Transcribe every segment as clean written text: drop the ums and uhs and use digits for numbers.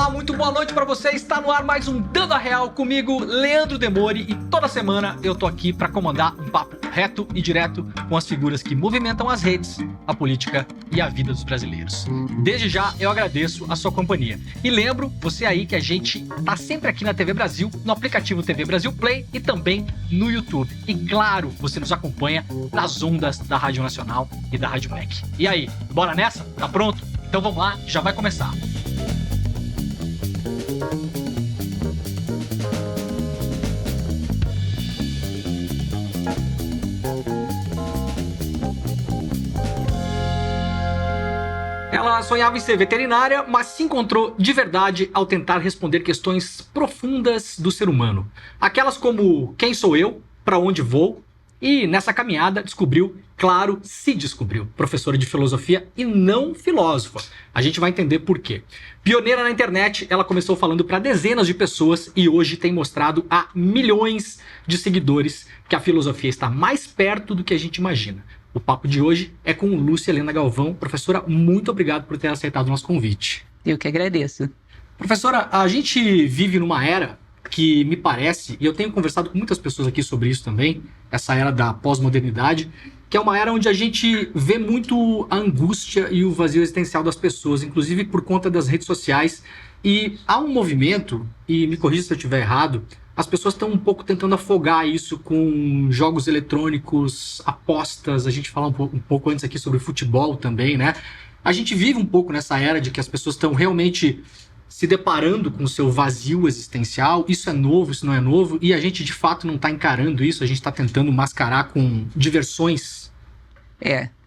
Olá, muito boa noite pra você. Está no ar mais um Dando a Real comigo, Leandro Demori, e toda semana eu tô aqui pra comandar um papo reto e direto com as figuras que movimentam as redes, a política e a vida dos brasileiros. Desde já eu agradeço a sua companhia. E lembro você aí que a gente tá sempre aqui na TV Brasil, no aplicativo TV Brasil Play e também no YouTube. E claro, você nos acompanha nas ondas da Rádio Nacional e da Rádio MEC. E aí, bora nessa? Tá pronto? Então vamos lá, já vai começar. Ela sonhava em ser veterinária, mas se encontrou de verdade ao tentar responder questões profundas do ser humano. Aquelas como quem sou eu, para onde vou, e nessa caminhada se descobriu, professora de filosofia e não filósofa. A gente vai entender por quê. Pioneira na internet, ela começou falando para dezenas de pessoas e hoje tem mostrado a milhões de seguidores que a filosofia está mais perto do que a gente imagina. O papo de hoje é com Lúcia Helena Galvão. Professora, muito obrigado por ter aceitado o nosso convite. Eu que agradeço. Professora, a gente vive numa era que me parece, e eu tenho conversado com muitas pessoas aqui sobre isso também, essa era da pós-modernidade, que é uma era onde a gente vê muito a angústia e o vazio existencial das pessoas, inclusive por conta das redes sociais. E há um movimento, e me corrija se eu estiver errado, as pessoas estão um pouco tentando afogar isso com jogos eletrônicos, apostas. A gente fala um pouco antes aqui sobre futebol também, né? A gente vive um pouco nessa era de que as pessoas estão realmente se deparando com o seu vazio existencial. Isso é novo, isso não é novo, e a gente de fato não está encarando isso, a gente está tentando mascarar com diversões.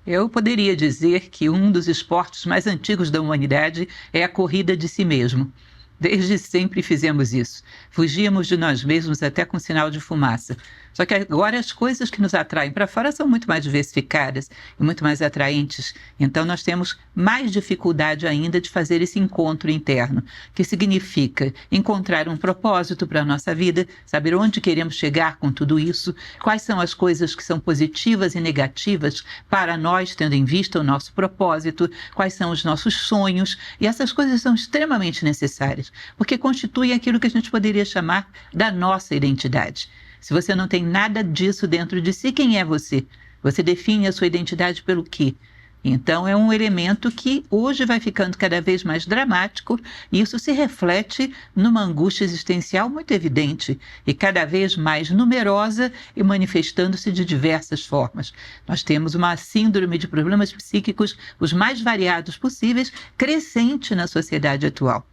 Eu poderia dizer que um dos esportes mais antigos da humanidade é a corrida de si mesmo. Desde sempre fizemos isso. Fugíamos de nós mesmos até com sinal de fumaça. Só que agora as coisas que nos atraem para fora são muito mais diversificadas e muito mais atraentes. Então nós temos mais dificuldade ainda de fazer esse encontro interno, que significa encontrar um propósito para a nossa vida, saber onde queremos chegar com tudo isso, quais são as coisas que são positivas e negativas para nós, tendo em vista o nosso propósito, quais são os nossos sonhos. E essas coisas são extremamente necessárias, porque constituem aquilo que a gente poderia chamar da nossa identidade. Se você não tem nada disso dentro de si, quem é você? Você define a sua identidade pelo quê? Então é um elemento que hoje vai ficando cada vez mais dramático e isso se reflete numa angústia existencial muito evidente e cada vez mais numerosa e manifestando-se de diversas formas. Nós temos uma síndrome de problemas psíquicos, os mais variados possíveis, crescente na sociedade atual.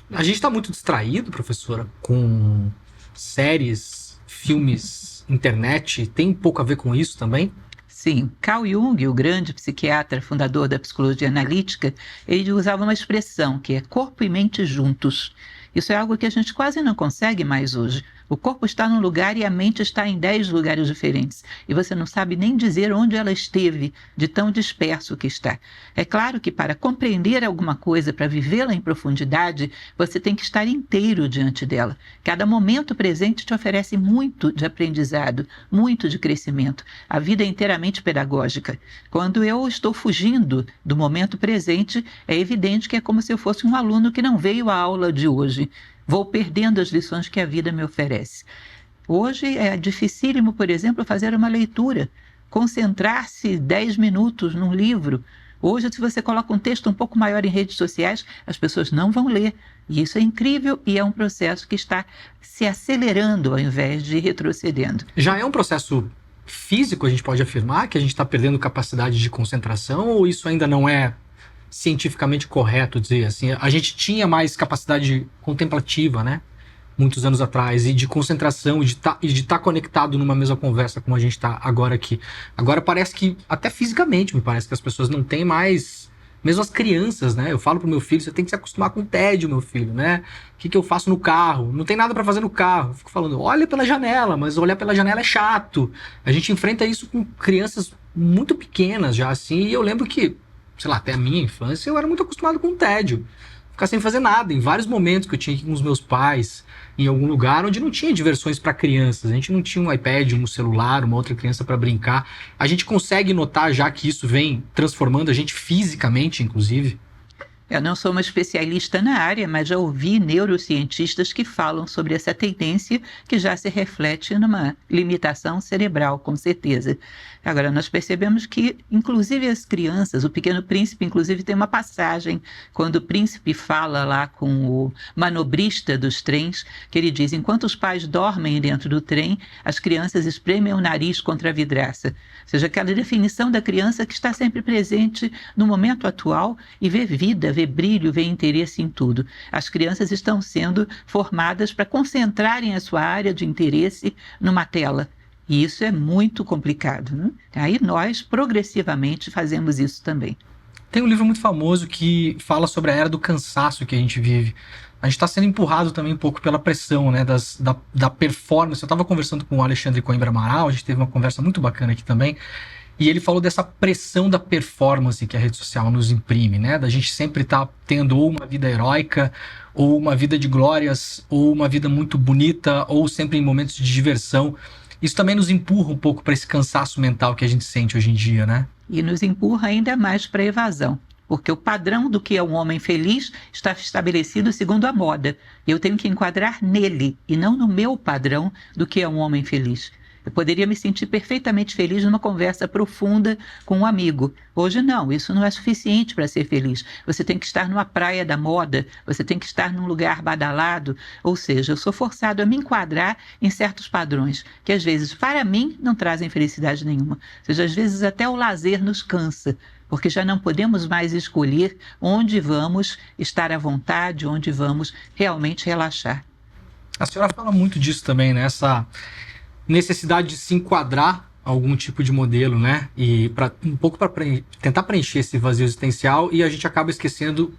A gente está muito distraído, professora, com séries, filmes, internet. Tem um pouco a ver com isso também? Sim, Carl Jung, o grande psiquiatra, fundador da psicologia analítica, ele usava uma expressão que é corpo e mente juntos. Isso é algo que a gente quase não consegue mais hoje. O corpo está num lugar e a mente está em 10 lugares diferentes. E você não sabe nem dizer onde ela esteve, de tão disperso que está. É claro que para compreender alguma coisa, para vivê-la em profundidade, você tem que estar inteiro diante dela. Cada momento presente te oferece muito de aprendizado, muito de crescimento. A vida é inteiramente pedagógica. Quando eu estou fugindo do momento presente, é evidente que é como se eu fosse um aluno que não veio à aula de hoje. Vou perdendo as lições que a vida me oferece. Hoje é dificílimo, por exemplo, fazer uma leitura, concentrar-se 10 minutos num livro. Hoje, se você coloca um texto um pouco maior em redes sociais, as pessoas não vão ler. E isso é incrível e é um processo que está se acelerando ao invés de retrocedendo. Já é um processo físico, a gente pode afirmar, que a gente está perdendo capacidade de concentração, ou isso ainda não é cientificamente correto dizer assim? A gente tinha mais capacidade contemplativa, né? Muitos anos atrás, e de concentração, e de estar conectado numa mesma conversa como a gente está agora aqui. Agora parece que, até fisicamente, me parece que as pessoas não têm mais, mesmo as crianças, né? Eu falo pro meu filho, você tem que se acostumar com o tédio, meu filho, né? O que eu faço no carro? Não tem nada para fazer no carro. Eu fico falando, olha pela janela, mas olhar pela janela é chato. A gente enfrenta isso com crianças muito pequenas já, assim, e eu lembro que, sei lá, até a minha infância, eu era muito acostumado com o tédio. Ficar sem fazer nada. Em vários momentos que eu tinha aqui com os meus pais, em algum lugar onde não tinha diversões para crianças. A gente não tinha um iPad, um celular, uma outra criança para brincar. A gente consegue notar já que isso vem transformando a gente fisicamente, inclusive? Eu não sou uma especialista na área, mas já ouvi neurocientistas que falam sobre essa tendência que já se reflete numa limitação cerebral, com certeza. Agora, nós percebemos que, inclusive as crianças, o Pequeno Príncipe, inclusive, tem uma passagem, quando o príncipe fala lá com o manobrista dos trens, que ele diz, enquanto os pais dormem dentro do trem, as crianças espremem o nariz contra a vidraça. Ou seja, aquela definição da criança que está sempre presente no momento atual e vê vida, vê brilho, vê interesse em tudo. As crianças estão sendo formadas para concentrarem a sua área de interesse numa tela. E isso é muito complicado, né? Aí nós, progressivamente, fazemos isso também. Tem um livro muito famoso que fala sobre a era do cansaço que a gente vive. A gente está sendo empurrado também um pouco pela pressão, né, da performance. Eu estava conversando com o Alexandre Coimbra Amaral, a gente teve uma conversa muito bacana aqui também, e ele falou dessa pressão da performance que a rede social nos imprime, né? Da gente sempre estar tendo ou uma vida heróica, ou uma vida de glórias, ou uma vida muito bonita, ou sempre em momentos de diversão. Isso também nos empurra um pouco para esse cansaço mental que a gente sente hoje em dia, né? E nos empurra ainda mais para a evasão. Porque o padrão do que é um homem feliz está estabelecido segundo a moda. Eu tenho que enquadrar nele e não no meu padrão do que é um homem feliz. Eu poderia me sentir perfeitamente feliz numa conversa profunda com um amigo. Hoje não, isso não é suficiente para ser feliz. Você tem que estar numa praia da moda, você tem que estar num lugar badalado. Ou seja, eu sou forçado a me enquadrar em certos padrões, que às vezes, para mim, não trazem felicidade nenhuma. Ou seja, às vezes até o lazer nos cansa, porque já não podemos mais escolher onde vamos estar à vontade, onde vamos realmente relaxar. A senhora fala muito disso também, né? Essa necessidade de se enquadrar a algum tipo de modelo, né? E um pouco para tentar preencher esse vazio existencial, e a gente acaba esquecendo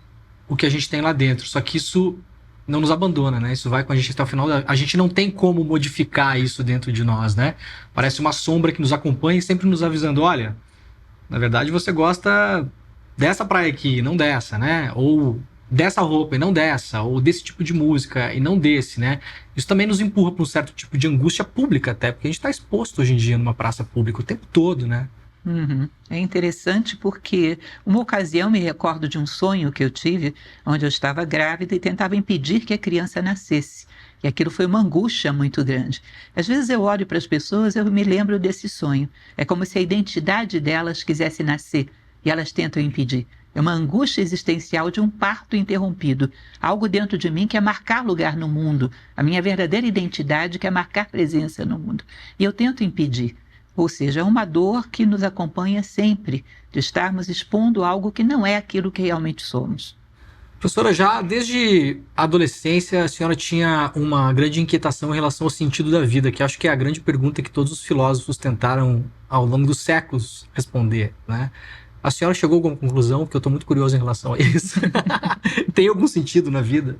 o que a gente tem lá dentro. Só que isso não nos abandona, né? Isso vai com a gente até o final. A gente não tem como modificar isso dentro de nós, né? Parece uma sombra que nos acompanha e sempre nos avisando, olha, na verdade você gosta dessa praia aqui, não dessa, né? Ou dessa roupa e não dessa, ou desse tipo de música e não desse, né? Isso também nos empurra para um certo tipo de angústia pública até, porque a gente está exposto hoje em dia numa praça pública o tempo todo, né? Uhum. É interessante porque uma ocasião me recordo de um sonho que eu tive, onde eu estava grávida e tentava impedir que a criança nascesse. E aquilo foi uma angústia muito grande. Às vezes eu olho para as pessoas e eu me lembro desse sonho. É como se a identidade delas quisesse nascer e elas tentam impedir. É uma angústia existencial de um parto interrompido. Algo dentro de mim quer marcar lugar no mundo. A minha verdadeira identidade quer marcar presença no mundo. E eu tento impedir. Ou seja, é uma dor que nos acompanha sempre, de estarmos expondo algo que não é aquilo que realmente somos. Professora, já desde a adolescência a senhora tinha uma grande inquietação em relação ao sentido da vida, que acho que é a grande pergunta que todos os filósofos tentaram ao longo dos séculos responder, né? A senhora chegou a alguma conclusão? Porque eu estou muito curioso em relação a isso. Tem algum sentido na vida?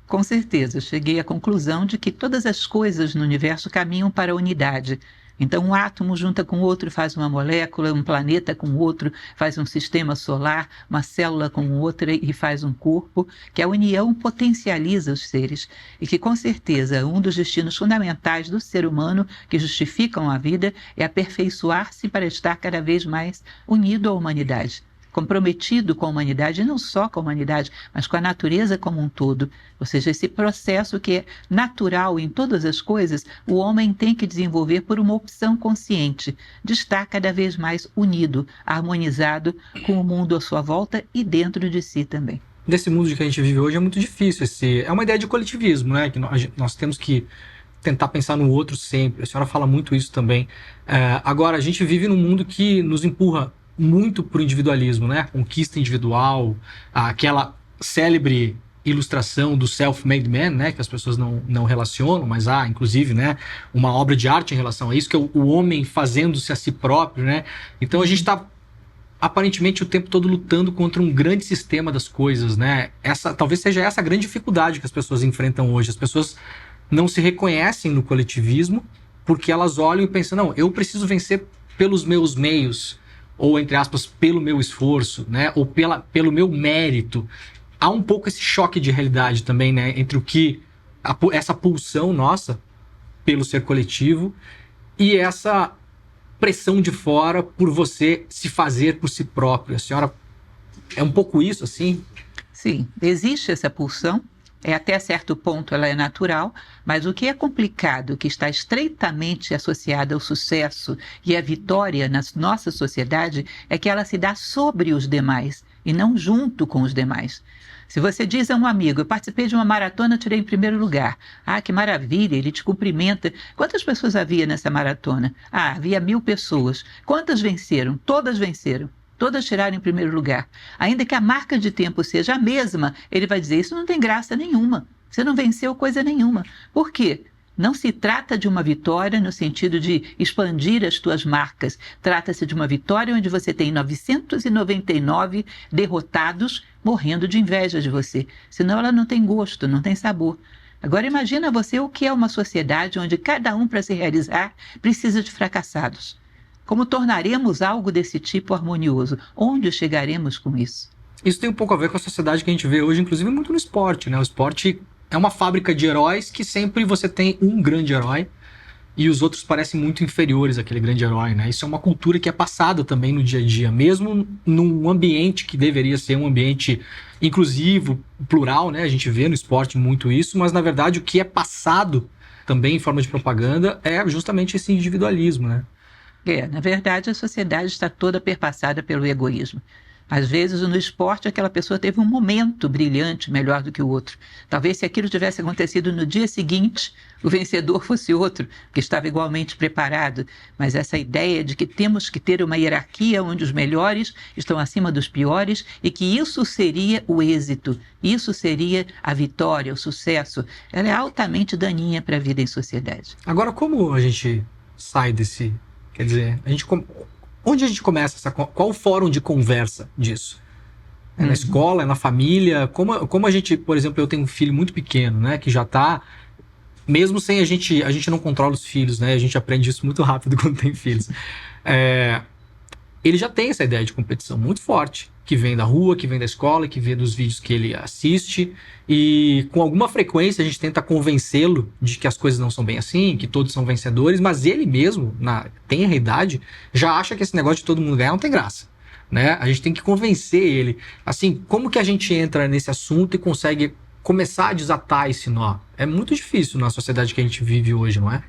Com certeza, eu cheguei à conclusão de que todas as coisas no universo caminham para a unidade. Então, um átomo junta com outro faz uma molécula, um planeta com outro faz um sistema solar, uma célula com outra e faz um corpo, que a união potencializa os seres e que, com certeza, um dos destinos fundamentais do ser humano que justificam a vida é aperfeiçoar-se para estar cada vez mais unido à humanidade. Comprometido com a humanidade, e não só com a humanidade, mas com a natureza como um todo. Ou seja, esse processo que é natural em todas as coisas, o homem tem que desenvolver por uma opção consciente de estar cada vez mais unido, harmonizado com o mundo à sua volta e dentro de si também. Nesse mundo que a gente vive hoje é muito difícil. É uma ideia de coletivismo, né? Que nós temos que tentar pensar no outro sempre. A senhora fala muito isso também. Agora, a gente vive num mundo que nos empurra muito para o individualismo, né? Conquista individual, aquela célebre ilustração do self-made man, né? Que as pessoas não relacionam, mas há, inclusive, né? Uma obra de arte em relação a isso, que é o homem fazendo-se a si próprio, né? Então a gente está aparentemente o tempo todo lutando contra um grande sistema das coisas, né? Talvez seja essa a grande dificuldade que as pessoas enfrentam hoje. As pessoas não se reconhecem no coletivismo porque elas olham e pensam, não, eu preciso vencer pelos meus meios, ou, entre aspas, pelo meu esforço, né? Ou pelo meu mérito. Há um pouco esse choque de realidade também, né? Entre o que essa pulsão nossa pelo ser coletivo e essa pressão de fora por você se fazer por si próprio. A senhora É um pouco isso, assim? Sim, existe essa pulsão, até certo ponto ela é natural, mas o que é complicado, que está estreitamente associado ao sucesso e à vitória na nossa sociedade, é que ela se dá sobre os demais e não junto com os demais. Se você diz a um amigo, eu participei de uma maratona, tirei em primeiro lugar. Ah, que maravilha, ele te cumprimenta. Quantas pessoas havia nessa maratona? Ah, havia 1.000 pessoas. Quantas venceram? Todas venceram. Todas tiraram em primeiro lugar. Ainda que a marca de tempo seja a mesma, ele vai dizer, isso não tem graça nenhuma. Você não venceu coisa nenhuma. Por quê? Não se trata de uma vitória no sentido de expandir as tuas marcas. Trata-se de uma vitória onde você tem 999 derrotados morrendo de inveja de você. Senão ela não tem gosto, não tem sabor. Agora imagina você o que é uma sociedade onde cada um, para se realizar, precisa de fracassados. Como tornaremos algo desse tipo harmonioso? Onde chegaremos com isso? Isso tem um pouco a ver com a sociedade que a gente vê hoje, inclusive muito no esporte, né? O esporte é uma fábrica de heróis que sempre você tem um grande herói e os outros parecem muito inferiores àquele grande herói, né? Isso é uma cultura que é passada também no dia a dia, mesmo num ambiente que deveria ser um ambiente inclusivo, plural, né? A gente vê no esporte muito isso, mas na verdade o que é passado também em forma de propaganda é justamente esse individualismo, né? Na verdade, a sociedade está toda perpassada pelo egoísmo. Às vezes, no esporte, aquela pessoa teve um momento brilhante, melhor do que o outro. Talvez se aquilo tivesse acontecido no dia seguinte, o vencedor fosse outro, que estava igualmente preparado. Mas essa ideia de que temos que ter uma hierarquia onde os melhores estão acima dos piores e que isso seria o êxito, isso seria a vitória, o sucesso, ela é altamente daninha para a vida em sociedade. Agora, como a gente sai desse... Quer dizer, onde a gente começa? Qual o fórum de conversa disso? É na escola, é na família? Como a gente, por exemplo, eu tenho um filho muito pequeno, né? Que já está, mesmo sem a gente não controla os filhos, né? A gente aprende isso muito rápido quando tem filhos. Ele já tem essa ideia de competição muito forte, que vem da rua, que vem da escola, que vem dos vídeos que ele assiste, e com alguma frequência a gente tenta convencê-lo de que as coisas não são bem assim, que todos são vencedores, mas ele mesmo, tem a idade, já acha que esse negócio de todo mundo ganhar não tem graça, né? A gente tem que convencer ele. Assim, como que a gente entra nesse assunto e consegue começar a desatar esse nó? É muito difícil na sociedade que a gente vive hoje, não é?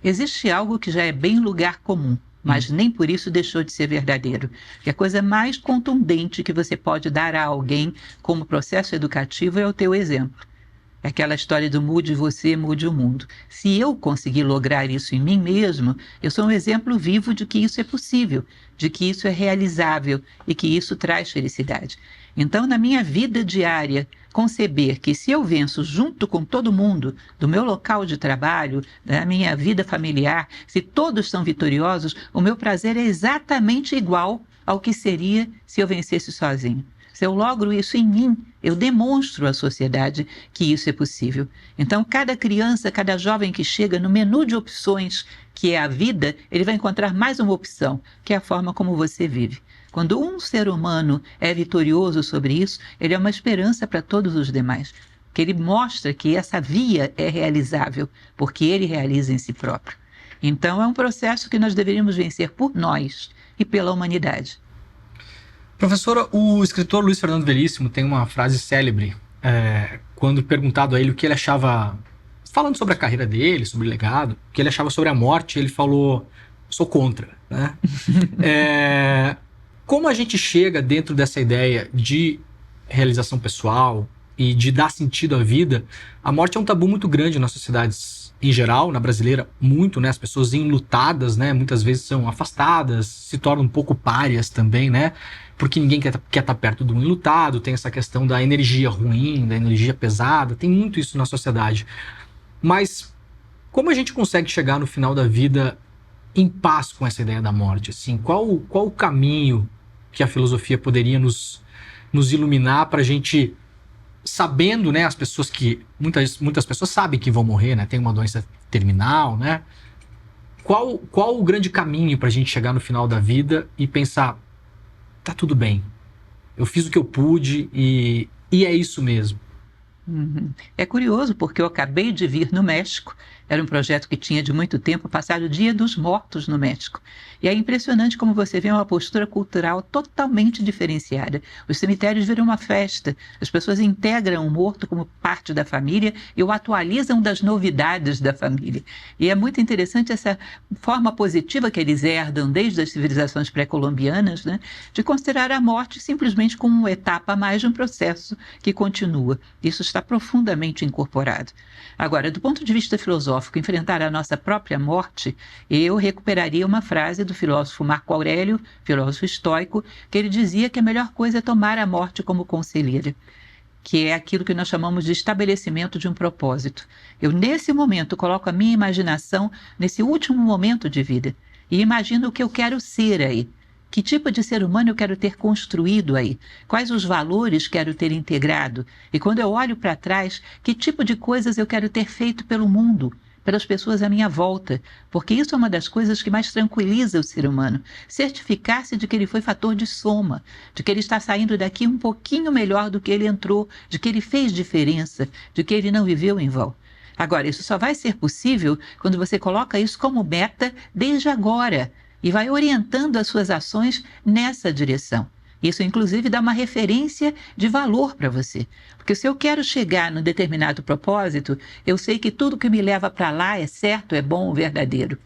Existe algo que já é bem lugar comum, mas nem por isso deixou de ser verdadeiro. Que a coisa mais contundente que você pode dar a alguém como processo educativo é o teu exemplo. É aquela história do mude você, mude o mundo. Se eu conseguir lograr isso em mim mesmo, eu sou um exemplo vivo de que isso é possível, de que isso é realizável e que isso traz felicidade. Então, na minha vida diária, conceber que se eu venço junto com todo mundo, do meu local de trabalho, da minha vida familiar, se todos são vitoriosos, o meu prazer é exatamente igual ao que seria se eu vencesse sozinho. Se eu logro isso em mim, eu demonstro à sociedade que isso é possível. Então, cada criança, cada jovem que chega no menu de opções, que é a vida, ele vai encontrar mais uma opção, que é a forma como você vive. Quando um ser humano é vitorioso sobre isso, ele é uma esperança para todos os demais. Que ele mostra que essa via é realizável, porque ele realiza em si próprio. Então, é um processo que nós deveríamos vencer por nós e pela humanidade. Professora, o escritor Luiz Fernando Veríssimo tem uma frase célebre, quando perguntado a ele o que ele achava, falando sobre a carreira dele, sobre o legado, o que ele achava sobre a morte, ele falou, sou contra, né? Como a gente chega dentro dessa ideia de realização pessoal e de dar sentido à vida? A morte é um tabu muito grande nas sociedades em geral, na brasileira muito, né? As pessoas enlutadas, né? Muitas vezes são afastadas, se tornam um pouco párias também, né? Porque ninguém quer estar perto do enlutado, tem essa questão da energia ruim, da energia pesada, tem muito isso na sociedade. Mas como a gente consegue chegar no final da vida em paz com essa ideia da morte? Assim, qual o caminho que a filosofia poderia nos iluminar para a gente, sabendo, né, as pessoas que... Muitas pessoas sabem que vão morrer, né? Tem uma doença terminal, né? Qual o grande caminho para a gente chegar no final da vida e pensar, tá tudo bem, eu fiz o que eu pude e é isso mesmo? Uhum. É curioso porque eu acabei de vir no México, era um projeto que tinha de muito tempo passado o Dia dos Mortos no México. E é impressionante como você vê uma postura cultural totalmente diferenciada. Os cemitérios viram uma festa, as pessoas integram o morto como parte da família e o atualizam das novidades da família. E é muito interessante essa forma positiva que eles herdam desde as civilizações pré-colombianas, né, de considerar a morte simplesmente como uma etapa a mais de um processo que continua. Isso está profundamente incorporado. Agora, do ponto de vista filosófico, enfrentar a nossa própria morte, eu recuperaria uma frase do filósofo Marco Aurélio, filósofo estoico, que ele dizia que a melhor coisa é tomar a morte como conselheira, que é aquilo que nós chamamos de estabelecimento de um propósito. Eu, nesse momento, coloco a minha imaginação nesse último momento de vida e imagino o que eu quero ser aí. Que tipo de ser humano eu quero ter construído aí? Quais os valores quero ter integrado? E quando eu olho para trás, que tipo de coisas eu quero ter feito pelo mundo, pelas pessoas à minha volta? Porque isso é uma das coisas que mais tranquiliza o ser humano. Certificar-se de que ele foi fator de soma, de que ele está saindo daqui um pouquinho melhor do que ele entrou, de que ele fez diferença, de que ele não viveu em vão. Agora, isso só vai ser possível quando você coloca isso como meta desde agora e vai orientando as suas ações nessa direção. Isso, inclusive, dá uma referência de valor para você. Porque se eu quero chegar num determinado propósito, eu sei que tudo que me leva para lá é certo, é bom, verdadeiro.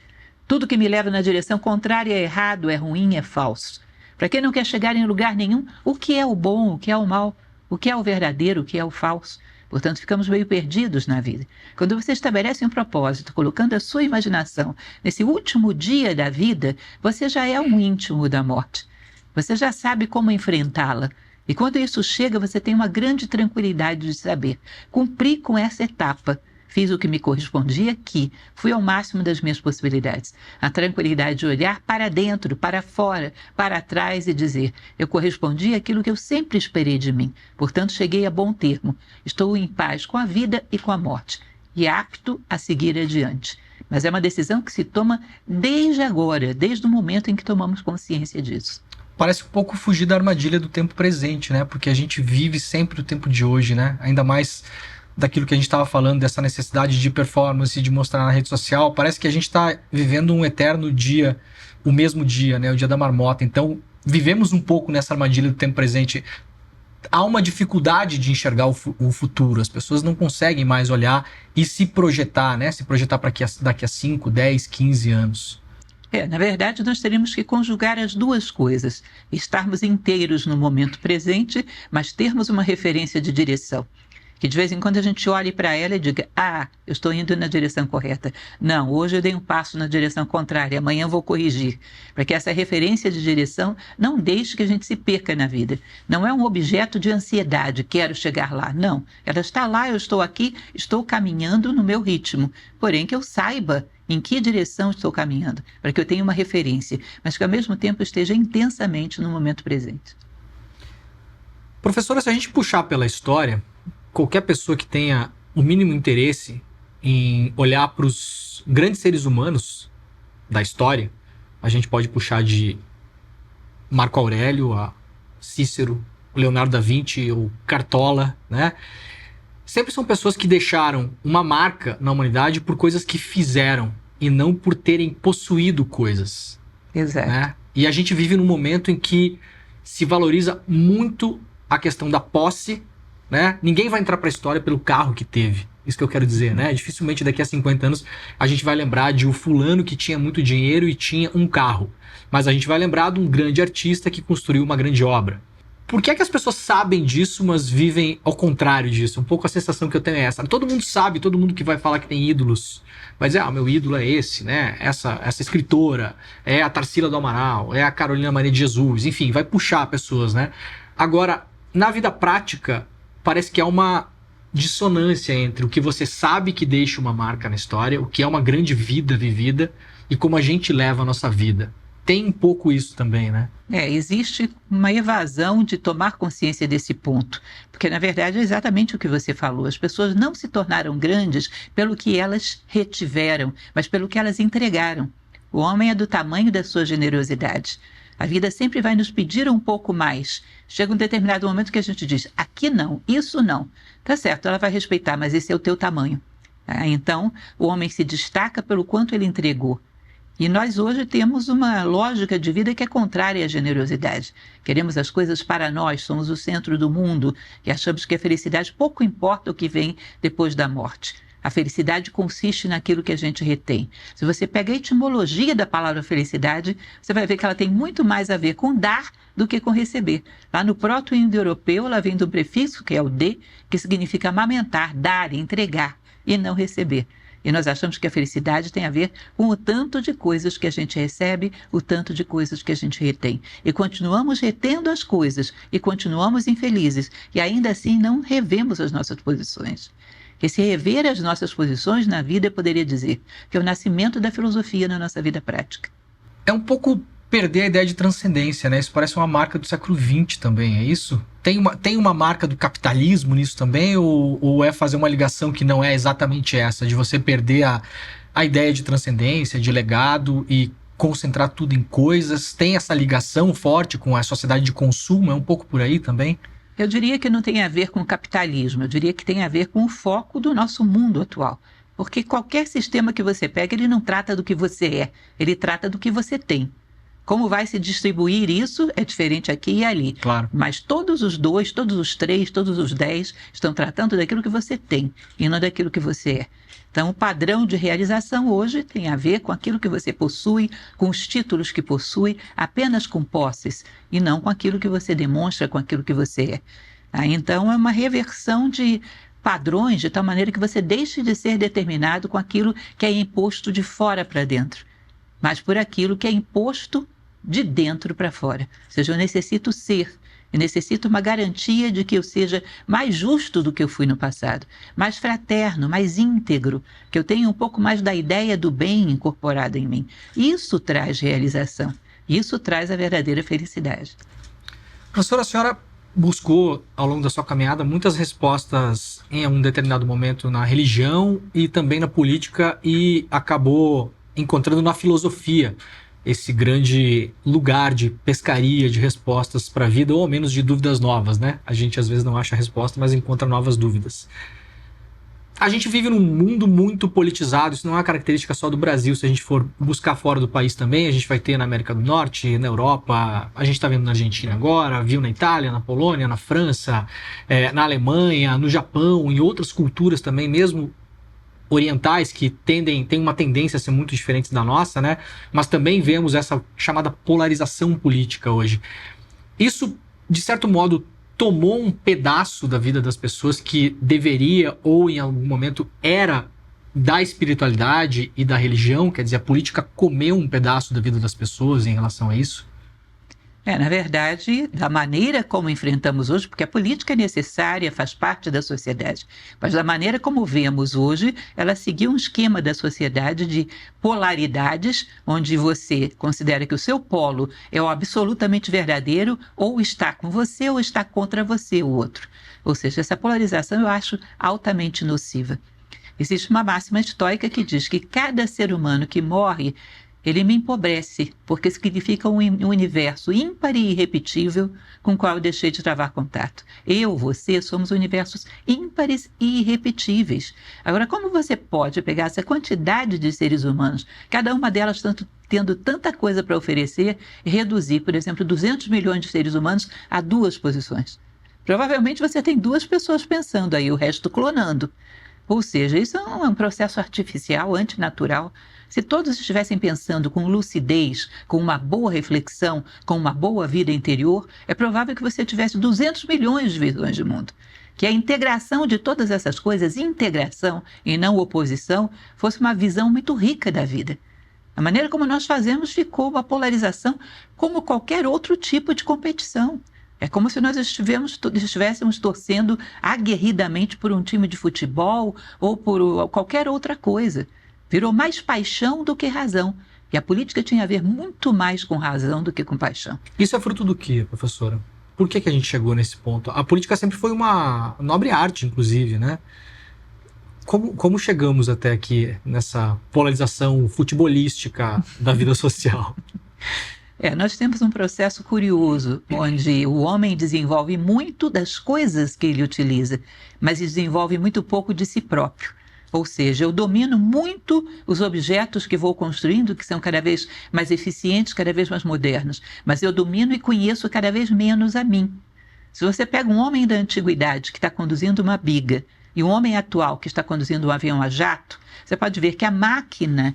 Tudo que me leva na direção contrária é errado, é ruim, é falso. Para quem não quer chegar em lugar nenhum, o que é o bom, o que é o mal, o que é o verdadeiro, o que é o falso? Portanto, ficamos meio perdidos na vida. Quando você estabelece um propósito, colocando a sua imaginação nesse último dia da vida, você já é um íntimo da morte. Você já sabe como enfrentá-la. E quando isso chega, você tem uma grande tranquilidade de saber. Cumpri com essa etapa. Fiz o que me correspondia aqui. Fui ao máximo das minhas possibilidades. A tranquilidade de olhar para dentro, para fora, para trás e dizer: eu correspondi àquilo que eu sempre esperei de mim. Portanto, cheguei a bom termo. Estou em paz com a vida e com a morte. E apto a seguir adiante. Mas é uma decisão que se toma desde agora, desde o momento em que tomamos consciência disso. Parece um pouco fugir da armadilha do tempo presente, né? Porque a gente vive sempre o tempo de hoje, né? Ainda mais daquilo que a gente estava falando, dessa necessidade de performance, de mostrar na rede social. Parece que a gente está vivendo um eterno dia, o mesmo dia, né? O dia da marmota. Então, vivemos um pouco nessa armadilha do tempo presente. Há uma dificuldade de enxergar o futuro. As pessoas não conseguem mais olhar e se projetar, né? Se projetar para daqui a 5, 10, 15 anos. Na verdade, nós teríamos que conjugar as duas coisas. Estarmos inteiros no momento presente, mas termos uma referência de direção. Que de vez em quando a gente olhe para ela e diga: eu estou indo na direção correta. Não, hoje eu dei um passo na direção contrária, amanhã eu vou corrigir. Para que essa referência de direção não deixe que a gente se perca na vida. Não é um objeto de ansiedade, quero chegar lá. Não, ela está lá, eu estou aqui, estou caminhando no meu ritmo. Porém, que eu saiba em que direção estou caminhando, para que eu tenha uma referência, mas que ao mesmo tempo esteja intensamente no momento presente. Professora, se a gente puxar pela história, qualquer pessoa que tenha o mínimo interesse em olhar para os grandes seres humanos da história, a gente pode puxar de Marco Aurélio a Cícero, Leonardo da Vinci ou Cartola, né? Sempre são pessoas que deixaram uma marca na humanidade por coisas que fizeram e não por terem possuído coisas. Exato. Né? E a gente vive num momento em que se valoriza muito a questão da posse, né? Ninguém vai entrar para a história pelo carro que teve. Isso que eu quero dizer, né? Dificilmente daqui a 50 anos a gente vai lembrar de um fulano que tinha muito dinheiro e tinha um carro. Mas a gente vai lembrar de um grande artista que construiu uma grande obra. Por que é que as pessoas sabem disso, mas vivem ao contrário disso? Um pouco a sensação que eu tenho é essa. Todo mundo sabe, todo mundo que vai falar que tem ídolos vai dizer: meu ídolo é esse, né? Essa escritora, é a Tarsila do Amaral, é a Carolina Maria de Jesus, enfim, vai puxar pessoas, né? Agora, na vida prática, parece que há uma dissonância entre o que você sabe que deixa uma marca na história, o que é uma grande vida vivida e como a gente leva a nossa vida. Tem um pouco isso também, né? Existe uma evasão de tomar consciência desse ponto, porque na verdade é exatamente o que você falou. As pessoas não se tornaram grandes pelo que elas retiveram, mas pelo que elas entregaram. O homem é do tamanho da sua generosidade. A vida sempre vai nos pedir um pouco mais. Chega um determinado momento que a gente diz, aqui não, isso não. Tá certo, ela vai respeitar, mas esse é o teu tamanho. Então, o homem se destaca pelo quanto ele entregou. E nós hoje temos uma lógica de vida que é contrária à generosidade. Queremos as coisas para nós, somos o centro do mundo e achamos que a felicidade pouco importa o que vem depois da morte. A felicidade consiste naquilo que a gente retém. Se você pega a etimologia da palavra felicidade, você vai ver que ela tem muito mais a ver com dar do que com receber. Lá no proto-indo-europeu, ela vem do prefixo, que é o de, que significa amamentar, dar, entregar e não receber. E nós achamos que a felicidade tem a ver com o tanto de coisas que a gente recebe, o tanto de coisas que a gente retém. E continuamos retendo as coisas e continuamos infelizes. E ainda assim não revemos as nossas posições. Esse rever as nossas posições na vida, eu poderia dizer, que é o nascimento da filosofia na nossa vida prática. É um pouco perder a ideia de transcendência, né? Isso parece uma marca do século XX também, é isso? Tem uma marca do capitalismo nisso também, ou é fazer uma ligação que não é exatamente essa, de você perder a ideia de transcendência, de legado e concentrar tudo em coisas? Tem essa ligação forte com a sociedade de consumo? É um pouco por aí também? Eu diria que não tem a ver com o capitalismo, eu diria que tem a ver com o foco do nosso mundo atual. Porque qualquer sistema que você pega, ele não trata do que você é, ele trata do que você tem. Como vai se distribuir isso é diferente aqui e ali. Claro. Mas todos os 2, todos os 3, todos os 10 estão tratando daquilo que você tem e não daquilo que você é. Então, o padrão de realização hoje tem a ver com aquilo que você possui, com os títulos que possui, apenas com posses, e não com aquilo que você demonstra, com aquilo que você é. Então, é uma reversão de padrões, de tal maneira que você deixe de ser determinado com aquilo que é imposto de fora para dentro, mas por aquilo que é imposto de dentro para fora. Ou seja, eu necessito ser. Eu necessito uma garantia de que eu seja mais justo do que eu fui no passado, mais fraterno, mais íntegro, que eu tenha um pouco mais da ideia do bem incorporada em mim. Isso traz realização, isso traz a verdadeira felicidade. Professora, a senhora buscou, ao longo da sua caminhada, muitas respostas em um determinado momento na religião e também na política e acabou encontrando na filosofia esse grande lugar de pescaria de respostas para a vida, ou ao menos de dúvidas novas, né? A gente às vezes não acha a resposta, mas encontra novas dúvidas. A gente vive num mundo muito politizado, isso não é uma característica só do Brasil. Se a gente for buscar fora do país também, a gente vai ter na América do Norte, na Europa, a gente está vendo na Argentina agora, viu na Itália, na Polônia, na França, na Alemanha, no Japão, em outras culturas também, mesmo orientais, que têm uma tendência a ser muito diferentes da nossa, né? Mas também vemos essa chamada polarização política hoje. Isso, de certo modo, tomou um pedaço da vida das pessoas que deveria, ou em algum momento era, da espiritualidade e da religião. Quer dizer, a política comeu um pedaço da vida das pessoas em relação a isso? Na verdade, da maneira como enfrentamos hoje, porque a política é necessária, faz parte da sociedade, mas da maneira como vemos hoje, ela seguiu um esquema da sociedade de polaridades, onde você considera que o seu polo é o absolutamente verdadeiro, ou está com você ou está contra você o outro. Ou seja, essa polarização eu acho altamente nociva. Existe uma máxima estoica que diz que cada ser humano que morre, ele me empobrece, porque significa um universo ímpar e irrepetível com o qual eu deixei de travar contato. Eu, você, somos universos ímpares e irrepetíveis. Agora, como você pode pegar essa quantidade de seres humanos, cada uma delas tendo tanta coisa para oferecer, e reduzir, por exemplo, 200 milhões de seres humanos a 2 posições? Provavelmente você tem 2 pessoas pensando aí, o resto clonando. Ou seja, isso é um processo artificial, antinatural. Se todos estivessem pensando com lucidez, com uma boa reflexão, com uma boa vida interior, é provável que você tivesse 200 milhões de visões de mundo. Que a integração de todas essas coisas, integração e não oposição, fosse uma visão muito rica da vida. A maneira como nós fazemos ficou uma polarização como qualquer outro tipo de competição. É como se nós estivéssemos torcendo aguerridamente por um time de futebol ou por qualquer outra coisa. Virou mais paixão do que razão. E a política tinha a ver muito mais com razão do que com paixão. Isso é fruto do quê, professora? Por que a gente chegou nesse ponto? A política sempre foi uma nobre arte, inclusive, né? Como chegamos até aqui nessa polarização futebolística da vida social? Nós temos um processo curioso, onde o homem desenvolve muito das coisas que ele utiliza, mas desenvolve muito pouco de si próprio. Ou seja, eu domino muito os objetos que vou construindo, que são cada vez mais eficientes, cada vez mais modernos, mas eu domino e conheço cada vez menos a mim. Se você pega um homem da antiguidade que está conduzindo uma biga e um homem atual que está conduzindo um avião a jato, você pode ver que a máquina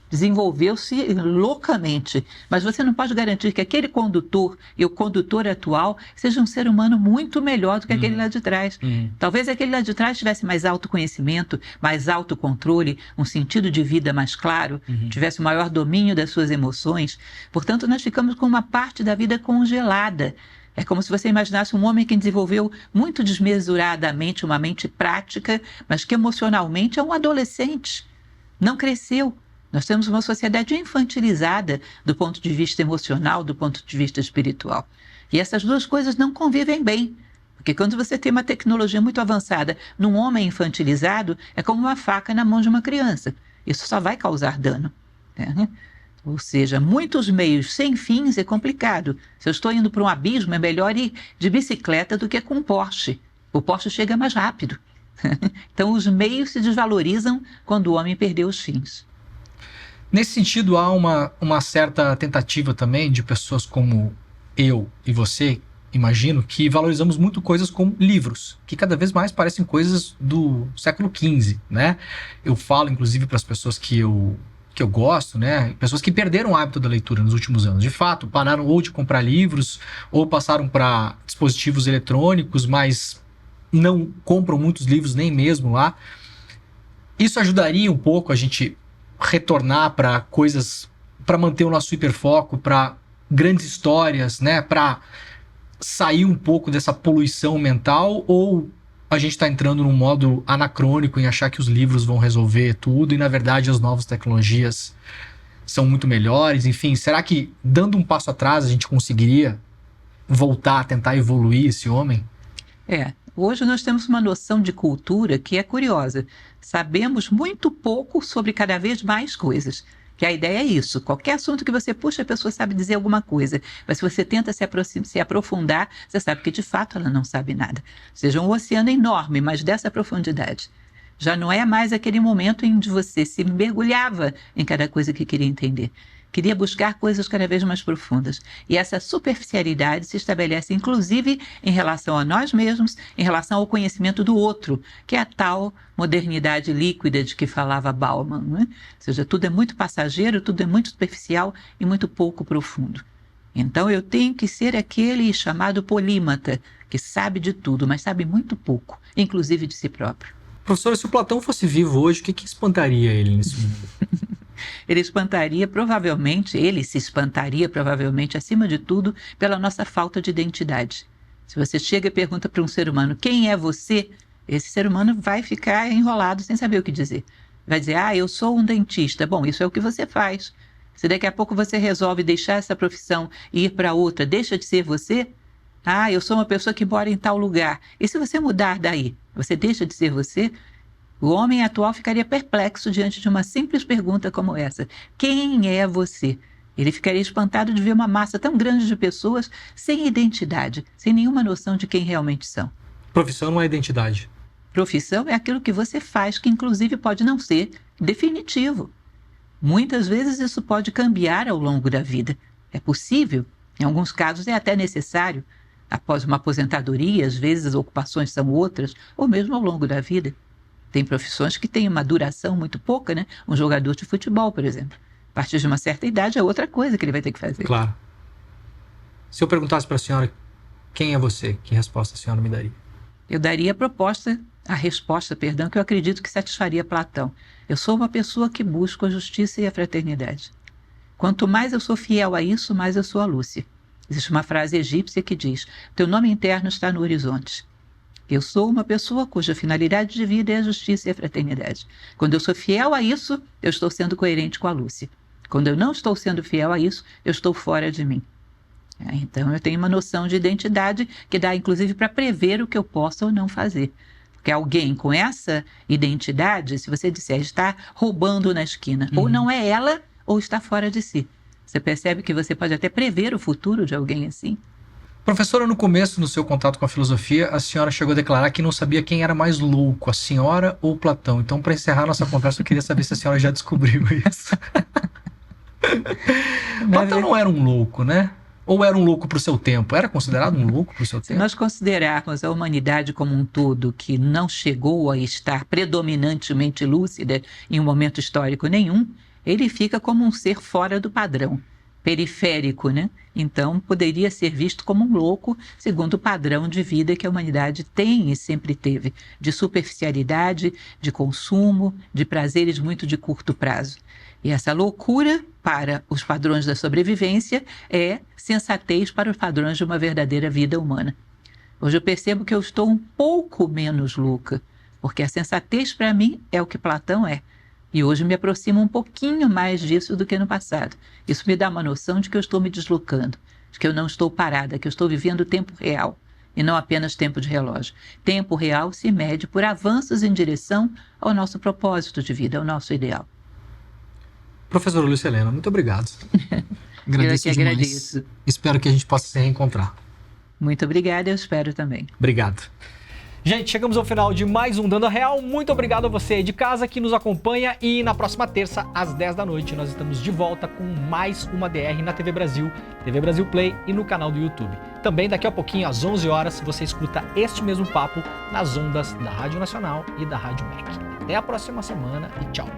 desenvolveu-se loucamente, mas você não pode garantir que aquele condutor e o condutor atual seja um ser humano muito melhor do que aquele lá de trás. Talvez aquele lá de trás tivesse mais autoconhecimento, mais autocontrole, um sentido de vida mais claro, tivesse um maior domínio das suas emoções. Portanto, nós ficamos com uma parte da vida congelada. É como se você imaginasse um homem que desenvolveu muito desmesuradamente uma mente prática, mas que emocionalmente é um adolescente, não cresceu. Nós temos uma sociedade infantilizada do ponto de vista emocional, do ponto de vista espiritual. E essas duas coisas não convivem bem. Porque quando você tem uma tecnologia muito avançada num homem infantilizado, é como uma faca na mão de uma criança. Isso só vai causar dano, né? Ou seja, muitos meios sem fins é complicado. Se eu estou indo para um abismo, é melhor ir de bicicleta do que com Porsche. O Porsche chega mais rápido. Então, os meios se desvalorizam quando o homem perdeu os fins. Nesse sentido, há uma certa tentativa também de pessoas como eu e você, imagino, que valorizamos muito coisas como livros, que cada vez mais parecem coisas do século XV, né? Eu falo, inclusive, para as pessoas que eu gosto, né? Pessoas que perderam o hábito da leitura nos últimos anos. De fato, pararam ou de comprar livros, ou passaram para dispositivos eletrônicos, mas não compram muitos livros nem mesmo lá. Isso ajudaria um pouco a gente retornar para coisas, para manter o nosso hiperfoco, para grandes histórias, né? Para sair um pouco dessa poluição mental, ou a gente está entrando num modo anacrônico em achar que os livros vão resolver tudo e, na verdade, as novas tecnologias são muito melhores? Enfim, será que, dando um passo atrás, a gente conseguiria voltar a tentar evoluir esse homem? Hoje nós temos uma noção de cultura que é curiosa. Sabemos muito pouco sobre cada vez mais coisas. Que a ideia é isso. Qualquer assunto que você puxa, a pessoa sabe dizer alguma coisa. Mas se você tenta se aprofundar, você sabe que de fato ela não sabe nada. Seja um oceano enorme, mas dessa profundidade. Já não é mais aquele momento em que você se mergulhava em cada coisa que queria entender. Queria buscar coisas cada vez mais profundas. E essa superficialidade se estabelece, inclusive, em relação a nós mesmos, em relação ao conhecimento do outro, que é a tal modernidade líquida de que falava Bauman, né? Ou seja, tudo é muito passageiro, tudo é muito superficial e muito pouco profundo. Então, eu tenho que ser aquele chamado polímata, que sabe de tudo, mas sabe muito pouco, inclusive de si próprio. Professora, se o Platão fosse vivo hoje, o que espantaria ele nesse mundo? Ele se espantaria provavelmente, acima de tudo, pela nossa falta de identidade. Se você chega e pergunta para um ser humano, quem é você? Esse ser humano vai ficar enrolado sem saber o que dizer. Vai dizer, eu sou um dentista. Bom, isso é o que você faz. Se daqui a pouco você resolve deixar essa profissão e ir para outra, deixa de ser você? Eu sou uma pessoa que mora em tal lugar. E se você mudar daí, você deixa de ser você? O homem atual ficaria perplexo diante de uma simples pergunta como essa. Quem é você? Ele ficaria espantado de ver uma massa tão grande de pessoas sem identidade, sem nenhuma noção de quem realmente são. Profissão não é identidade. Profissão é aquilo que você faz, que inclusive pode não ser definitivo. Muitas vezes isso pode cambiar ao longo da vida. É possível, em alguns casos é até necessário. Após uma aposentadoria, às vezes as ocupações são outras, ou mesmo ao longo da vida. Tem profissões que têm uma duração muito pouca, né? Um jogador de futebol, por exemplo. A partir de uma certa idade é outra coisa que ele vai ter que fazer. Claro. Se eu perguntasse para a senhora quem é você, que resposta a senhora me daria? Eu daria a resposta, que eu acredito que satisfaria Platão. Eu sou uma pessoa que busca a justiça e a fraternidade. Quanto mais eu sou fiel a isso, mais eu sou a Lúcia. Existe uma frase egípcia que diz, teu nome interno está no horizonte. Eu sou uma pessoa cuja finalidade de vida é a justiça e a fraternidade. Quando eu sou fiel a isso, eu estou sendo coerente com a Lúcia. Quando eu não estou sendo fiel a isso, eu estou fora de mim. Então, eu tenho uma noção de identidade que dá, inclusive, para prever o que eu posso ou não fazer. Porque alguém com essa identidade, se você disser, está roubando na esquina, ou não é ela, ou está fora de si. Você percebe que você pode até prever o futuro de alguém assim. Professora, no começo, no seu contato com a filosofia, a senhora chegou a declarar que não sabia quem era mais louco, a senhora ou Platão. Então, para encerrar nossa conversa, eu queria saber se a senhora já descobriu isso. Platão não era um louco, né? Ou era um louco para o seu tempo? Era considerado um louco para o seu tempo? Se nós considerarmos a humanidade como um todo que não chegou a estar predominantemente lúcida em um momento histórico nenhum, ele fica como um ser fora do padrão, periférico, né? Então, poderia ser visto como um louco, segundo o padrão de vida que a humanidade tem e sempre teve, de superficialidade, de consumo, de prazeres muito de curto prazo. E essa loucura, para os padrões da sobrevivência, é sensatez para os padrões de uma verdadeira vida humana. Hoje eu percebo que eu estou um pouco menos louca, porque a sensatez para mim é o que Platão é. E hoje me aproximo um pouquinho mais disso do que no passado. Isso me dá uma noção de que eu estou me deslocando, de que eu não estou parada, que eu estou vivendo o tempo real, e não apenas tempo de relógio. Tempo real se mede por avanços em direção ao nosso propósito de vida, ao nosso ideal. Professora Lúcia Helena, muito obrigado. Agradeço eu que agradeço. Espero que a gente possa se reencontrar. Muito obrigada, eu espero também. Obrigado. Gente, chegamos ao final de mais um Dando a Real. Muito obrigado a você aí de casa que nos acompanha. E na próxima terça, às 10 da noite, nós estamos de volta com mais uma DR na TV Brasil, TV Brasil Play e no canal do YouTube. Também daqui a pouquinho, às 11 horas, você escuta este mesmo papo nas ondas da Rádio Nacional e da Rádio MEC. Até a próxima semana e tchau.